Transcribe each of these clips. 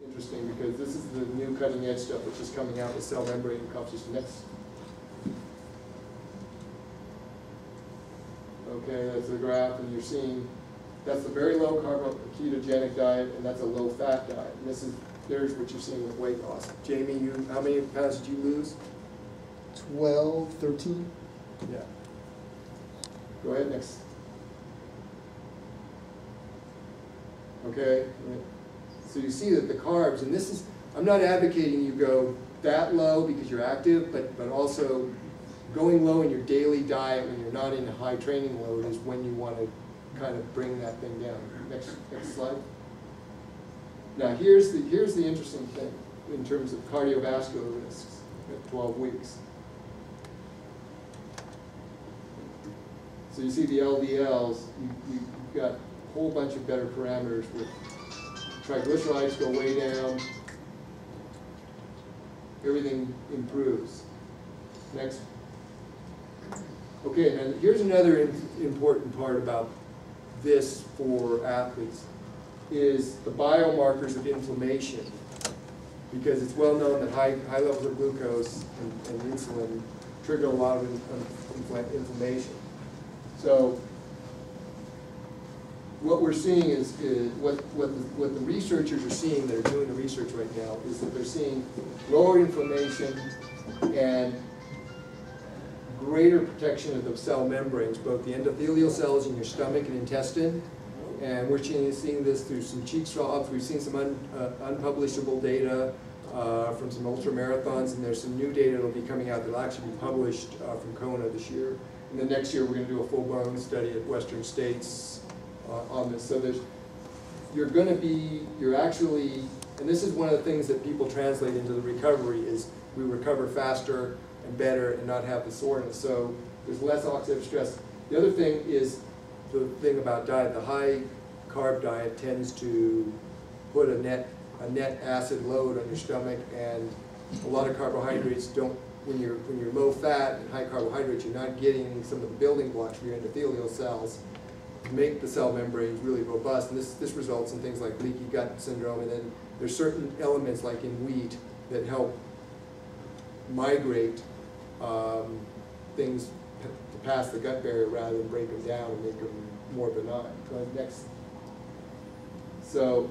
interesting because this is the new cutting edge stuff which is coming out with cell membrane composition. Next. Okay, that's the graph, and you're seeing that's a very low carb ketogenic diet, and that's a low fat diet. And there's what you're seeing with weight loss. Jamie, how many pounds did you lose? 12, 13. Yeah. Go ahead, next. Okay, so you see that the carbs, and this is, I'm not advocating you go that low because you're active, but also going low in your daily diet when you're not in a high training load is when you want to kind of bring that thing down. Next slide. Now here's the interesting thing in terms of cardiovascular risks at 12 weeks. So you see the LDLs, you've got a whole bunch of better parameters with triglycerides go way down, everything improves. Next. Okay, and here's another important part about this for athletes, is the biomarkers of inflammation. Because it's well known that high levels of glucose and insulin trigger a lot of inflammation. So what we're seeing is what the researchers are seeing that are doing the research right now is that they're seeing lower inflammation and greater protection of the cell membranes, both the endothelial cells in your stomach and intestine. And we're seeing this through some cheek swabs. We've seen some unpublishable data from some ultra marathons, and there's some new data that will be coming out that will actually be published from Kona this year. And then next year we're going to do a full-blown study at Western States on this. So you're actually, and this is one of the things that people translate into the recovery is we recover faster and better and not have the soreness. So there's less oxidative stress. The other thing is the thing about diet. The high carb diet tends to put a net acid load on your stomach, and a lot of carbohydrates don't. When you're low fat and high carbohydrates, you're not getting some of the building blocks for your endothelial cells to make the cell membranes really robust. And this results in things like leaky gut syndrome. And then there's certain elements like in wheat that help migrate things to pass the gut barrier rather than break them down and make them more benign. Go ahead, next. So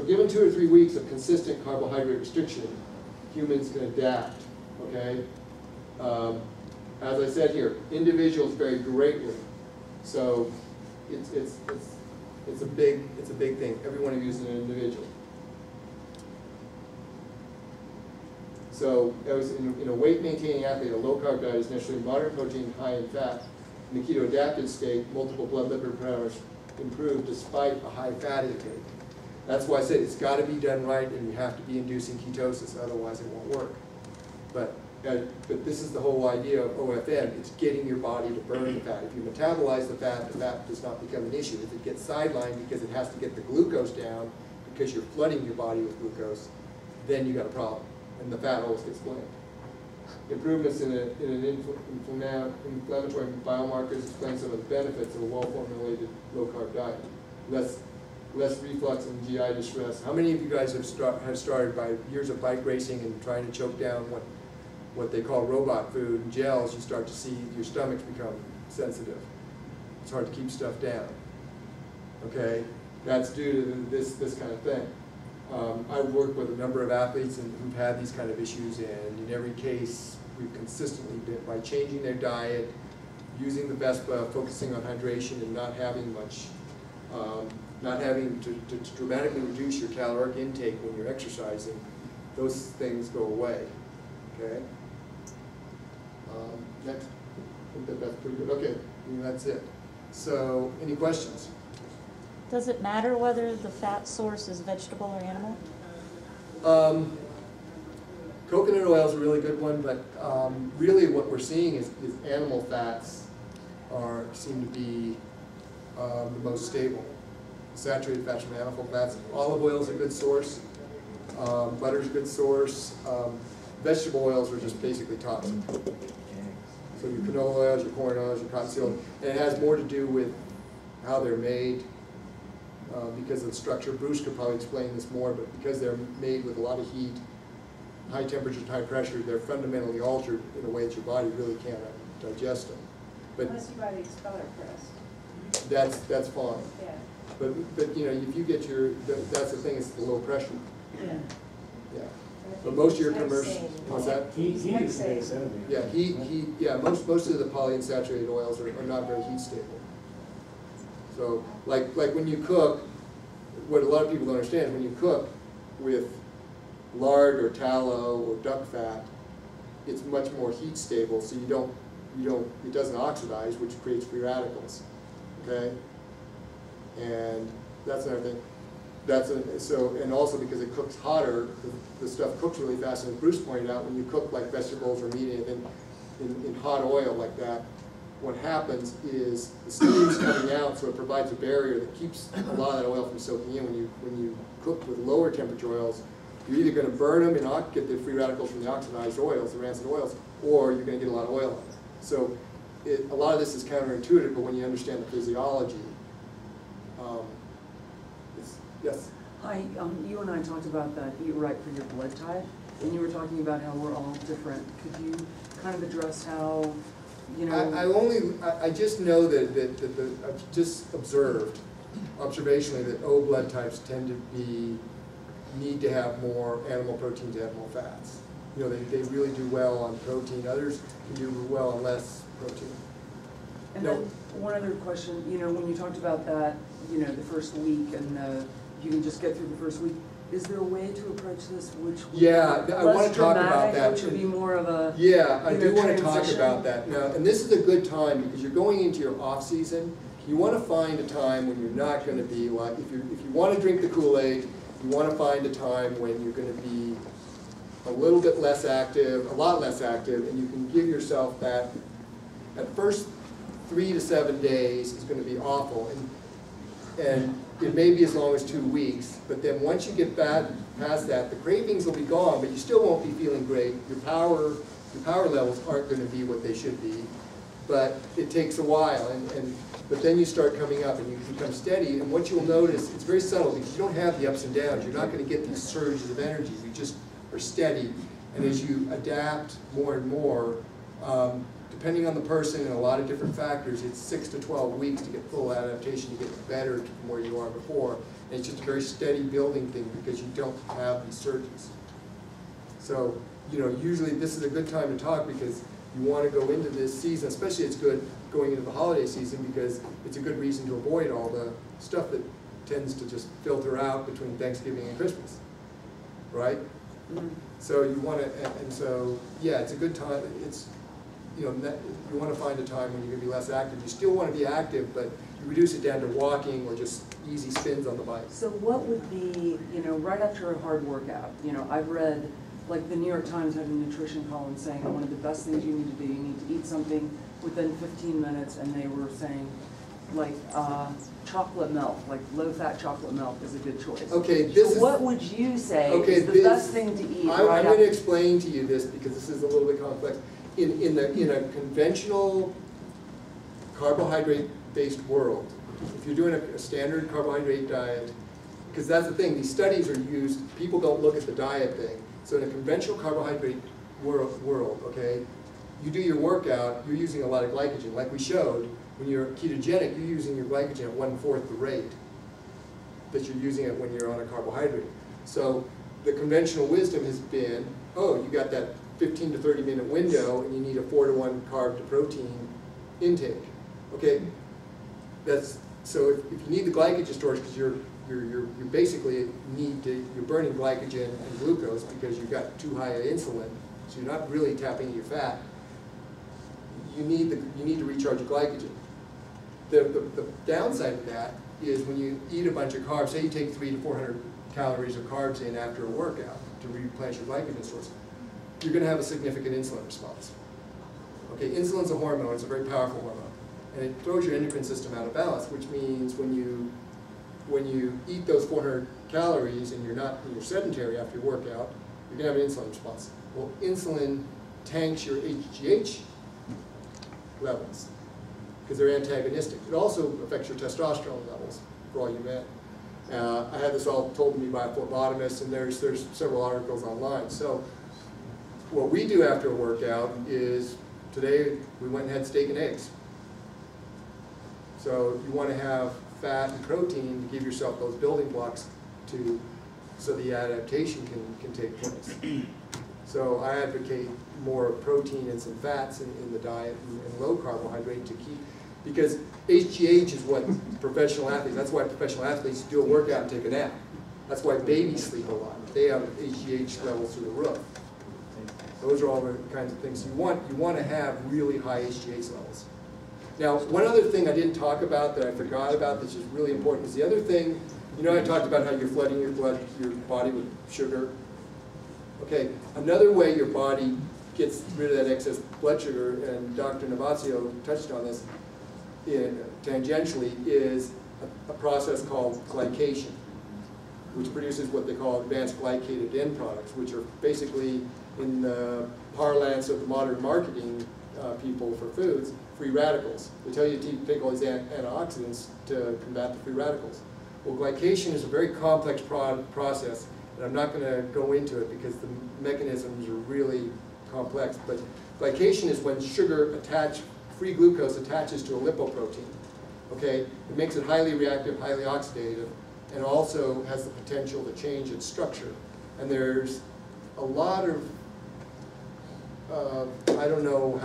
given 2 or 3 weeks of consistent carbohydrate restriction, humans can adapt, okay? As I said here, individuals vary greatly. So it's a big thing. Every one of you is an individual. So as in a weight-maintaining athlete, a low-carb diet is necessarily moderate protein, high in fat. In the keto-adapted state, multiple blood lipid parameters improve despite a high fat intake. That's why I said it's got to be done right, and you have to be inducing ketosis, otherwise it won't work. But this is the whole idea of OFM. It's getting your body to burn the fat. If you metabolize the fat does not become an issue. If it gets sidelined because it has to get the glucose down because you're flooding your body with glucose, then you got a problem, and the fat always gets blamed. Improvements in an inflammatory biomarkers explain some of the benefits of a well-formulated low-carb diet. Less reflux and GI distress. How many of you guys have started by years of bike racing and trying to choke down what they call robot food and gels? You start to see your stomachs become sensitive. It's hard to keep stuff down. Okay, that's due to this kind of thing. I've worked with a number of athletes who've had these kind of issues, and in every case, we've consistently been, by changing their diet, using the Vespa, focusing on hydration, and not having much, not having to dramatically reduce your caloric intake when you're exercising, those things go away. Okay. Next. I think that's pretty good. Okay, that's it. So, any questions? Does it matter whether the fat source is vegetable or animal? Coconut oil is a really good one, but really what we're seeing is animal fats seem to be the most stable. Saturated fats from animal fats. Olive oil is a good source. Butter is a good source. Vegetable oils are just basically toxic. So your canola oils, your corn oils, your cottonseed oil, and it has more to do with how they're made because of the structure. Bruce could probably explain this more, but because they're made with a lot of heat, high temperatures, high pressure, they're fundamentally altered in a way that your body really can't digest them. But unless you buy the expeller press. that's fine. Yeah. But you know, if you get your, that's the thing, it's the low pressure. Yeah. Yeah. But most of your commercial, what's that? Heat is the biggest enemy. Yeah, most of the polyunsaturated oils are not very heat stable. So, like when you cook, what a lot of people don't understand is when you cook with lard or tallow or duck fat, it's much more heat stable, so it doesn't oxidize, which creates free radicals. Okay? And that's another thing. And also because it cooks hotter, the stuff cooks really fast. And as Bruce pointed out, when you cook like vegetables or meat in hot oil like that, what happens is the steam's coming out, so it provides a barrier that keeps a lot of that oil from soaking in. When you cook with lower temperature oils, you're either going to burn them and get the free radicals from the oxidized oils, the rancid oils, or you're going to get a lot of oil on it. So a lot of this is counterintuitive, but when you understand the physiology, yes? Hi, you and I talked about that eat right for your blood type, and you were talking about how we're all different. Could you kind of address how, you know? I just know that I've just observed, observationally, that O blood types tend to need to have more animal protein to have more fats. You know, they really do well on protein. Others can do well on less protein. And then one other question, you know, when you talked about that, you know, the first week and you can just get through the first week, is there a way to approach this which would be I want to talk about that. Which would be more of a I do want to talk about that now. And this is a good time because you're going into your off season. You want to find a time when you're not going to be like, if you want to drink the Kool-Aid, you want to find a time when you're going to be a little bit less active, a lot less active, and you can give yourself that. At first 3 to 7 days is going to be awful, and it may be as long as 2 weeks, but then once you get past that, the cravings will be gone, but you still won't be feeling great. Your power levels aren't going to be what they should be, but it takes a while, but then you start coming up and you become steady, and what you'll notice, it's very subtle because you don't have the ups and downs. You're not going to get these surges of energy. You just are steady, and as you adapt more and more, depending on the person and a lot of different factors, it's 6 to 12 weeks to get full adaptation, to get better from where you are before. And it's just a very steady building thing because you don't have these surges. So, you know, usually this is a good time to talk because you want to go into this season, especially it's good going into the holiday season because it's a good reason to avoid all the stuff that tends to just filter out between Thanksgiving and Christmas, right? Mm-hmm. So you want to, and so, yeah, it's a good time. It's, you know, you want to find a time when you're going to be less active. You still want to be active, but you reduce it down to walking or just easy spins on the bike. So what would be, you know, right after a hard workout, you know, I've read, like the New York Times had a nutrition column saying one of the best things you need to do, you need to eat something within 15 minutes, and they were saying, like, chocolate milk, like low-fat chocolate milk is a good choice. Okay, so what would you say is the best thing to eat I'm going to explain to you this because this is a little bit complex. In a conventional carbohydrate-based world, if you're doing a standard carbohydrate diet, because that's the thing, these studies are used, people don't look at the diet thing. So in a conventional carbohydrate world, okay, you do your workout, you're using a lot of glycogen. Like we showed, when you're ketogenic, you're using your glycogen at 1/4 the rate that you're using it when you're on a carbohydrate. So the conventional wisdom has been, oh, you got that 15 to 30 minute window and you need a 4-to-1 carb to protein intake. Okay, so if you need the glycogen storage because you're basically you're burning glycogen and glucose because you've got too high insulin, so you're not really tapping into your fat. You need to recharge your glycogen. The downside of that is when you eat a bunch of carbs, say you take 300 to 400 calories of carbs in after a workout to replenish your glycogen stores, you're going to have a significant insulin response. Okay, insulin's a hormone, it's a very powerful hormone, and it throws your endocrine system out of balance, which means when you eat those 400 calories and you're sedentary after your workout, you're going to have an insulin response. Well, insulin tanks your HGH levels because they're antagonistic. It also affects your testosterone levels for all you men. I had this all told to me by a phlebotomist, and there's several articles online. So what we do after a workout is, today we went and had steak and eggs. So you want to have fat and protein to give yourself those building blocks so the adaptation can take place. So I advocate more protein and some fats in the diet and low carbohydrate to keep, because HGH is what professional athletes, that's why professional athletes do a workout and take a nap. That's why babies sleep a lot. They have HGH levels through the roof. Those are all the kinds of things you want to have really high HGH levels. Now, one other thing I didn't talk about that I forgot about that's just really important is the other thing, you know, I talked about how you're flooding your body with sugar. Okay, another way your body gets rid of that excess blood sugar, and Dr. Navazio touched on this tangentially, is a process called glycation, which produces what they call advanced glycated end products, which are basically, in the parlance of the modern marketing people for foods, free radicals. They tell you to take all these antioxidants to combat the free radicals. Well, glycation is a very complex process, and I'm not going to go into it because the mechanisms are really complex, but glycation is when free glucose attaches to a lipoprotein. Okay? It makes it highly reactive, highly oxidative, and also has the potential to change its structure. And there's a lot of, I don't know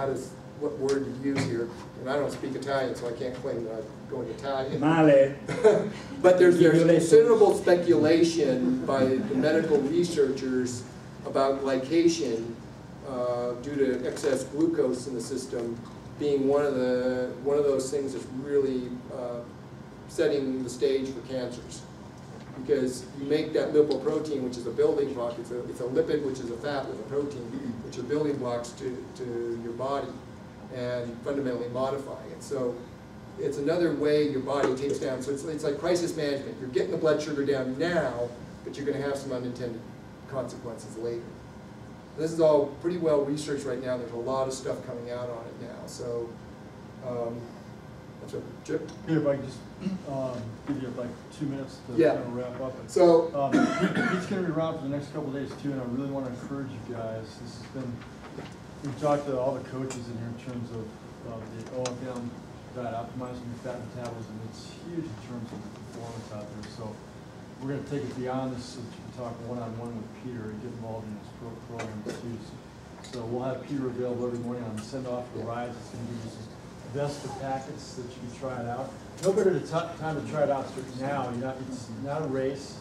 what word to use here, and I don't speak Italian, so I can't claim that I'm going Italian. Male. But there's considerable speculation by the medical researchers about glycation due to excess glucose in the system being one of those things that's really setting the stage for cancers. Because you make that lipoprotein, which is a building block, it's a lipid, which is a fat with a protein, which are building blocks to your body, and fundamentally modifying it. So it's another way your body takes down. So it's like crisis management. You're getting the blood sugar down now, but you're going to have some unintended consequences later. This is all pretty well researched right now. There's a lot of stuff coming out on it now. So that's what, Chip? Here, if I can just give you like 2 minutes to Yeah. kind of wrap up. So He's going to be around for the next couple of days too, and I really want to encourage you guys. This has been, we've talked to all the coaches in here in terms of the OFM diet, optimizing your fat metabolism. It's huge in terms of the performance out there. So we're going to take it beyond this so that you can talk one-on-one with Peter and get involved in this program too. So we'll have Peter available every morning on the send-off for rides. It's going to give you some Vespa packets that you can try it out. No better time to try it out now. It's not a race.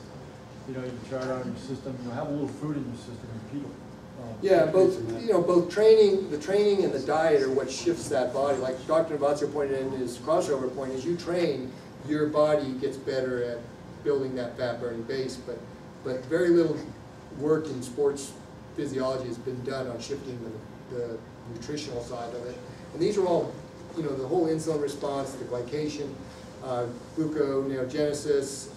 You know, you can try it out in your system. You know, have a little food in your system and people. yeah, both training, the training and the diet are what shifts that body. Like Dr. Navazio pointed in his crossover point, as you train, your body gets better at building that fat-burning base, but very little work in sports physiology has been done on shifting the nutritional side of it. And these are all, you know, the whole insulin response, the glycation, gluconeogenesis,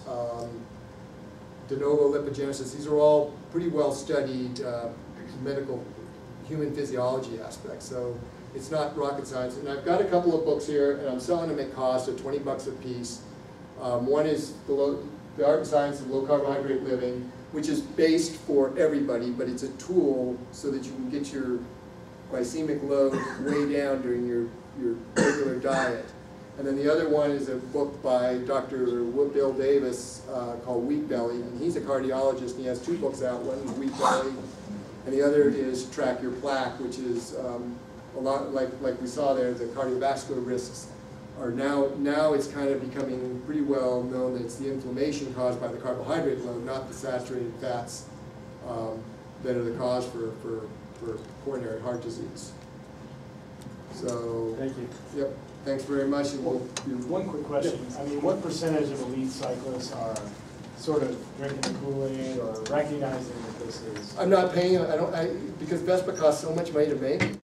de novo lipogenesis, these are all pretty well studied medical human physiology aspects. So it's not rocket science. And I've got a couple of books here, and I'm selling them at cost at $20 a piece. One is the Art and Science of Low Carbohydrate Living, which is based for everybody, but it's a tool so that you can get your glycemic load way down during your regular diet. And then the other one is a book by Dr. Bill Davis called Wheat Belly, and he's a cardiologist, and he has 2 books out. One is Wheat Belly, and the other is Track Your Plaque, which is a lot like we saw there, the cardiovascular risks are now it's kind of becoming pretty well known that it's the inflammation caused by the carbohydrate load, not the saturated fats that are the cause for coronary heart disease. So, Thank you. Yep, thanks very much. And One quick question. I mean, what percentage of elite cyclists are sort of drinking the Kool-Aid or recognizing that this is? I'm not paying, because Vespa costs so much money to make.